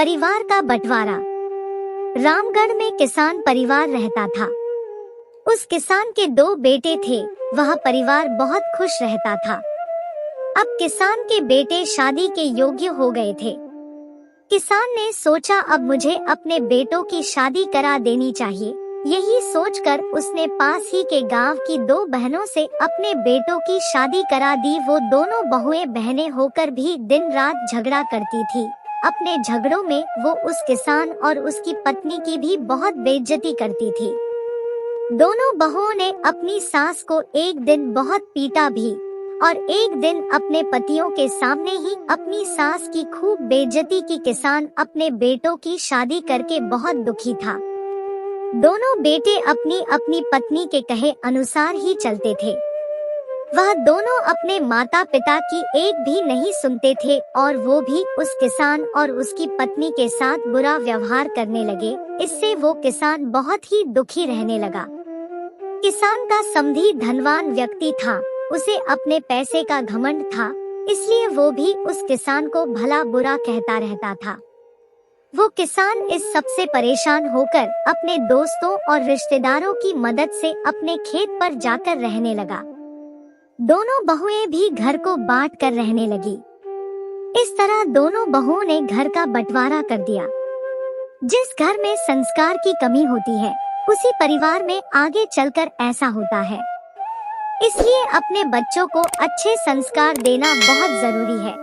परिवार का बंटवारा। रामगढ़ में किसान परिवार रहता था। उस किसान के 2 बेटे थे। वह परिवार बहुत खुश रहता था। अब किसान के बेटे शादी के योग्य हो गए थे। किसान ने सोचा अब मुझे अपने बेटों की शादी करा देनी चाहिए। यही सोचकर उसने पास ही के गांव की 2 बहनों से अपने बेटों की शादी करा दी। वो दोनों बहुएं बहनें होकर भी दिन रात झगड़ा करती थी। अपने झगड़ों में वो उस किसान और उसकी पत्नी की भी बहुत बेइज्जती करती थी। दोनों बहुओं ने अपनी सास को एक दिन बहुत पीटा भी और एक दिन अपने पतियों के सामने ही अपनी सास की खूब बेइज्जती की। किसान अपने बेटों की शादी करके बहुत दुखी था। दोनों बेटे अपनी अपनी पत्नी के कहे अनुसार ही चलते थे। वह दोनों अपने माता पिता की एक भी नहीं सुनते थे और वो भी उस किसान और उसकी पत्नी के साथ बुरा व्यवहार करने लगे। इससे वो किसान बहुत ही दुखी रहने लगा। किसान का समधी धनवान व्यक्ति था। उसे अपने पैसे का घमंड था, इसलिए वो भी उस किसान को भला बुरा कहता रहता था। वो किसान इस सब से परेशान होकर अपने दोस्तों और रिश्तेदारों की मदद से अपने खेत पर जाकर रहने लगा। दोनों बहुएं भी घर को बांट कर रहने लगी। इस तरह दोनों बहुओं ने घर का बंटवारा कर दिया। जिस घर में संस्कार की कमी होती है, उसी परिवार में आगे चलकर ऐसा होता है। इसलिए अपने बच्चों को अच्छे संस्कार देना बहुत जरूरी है।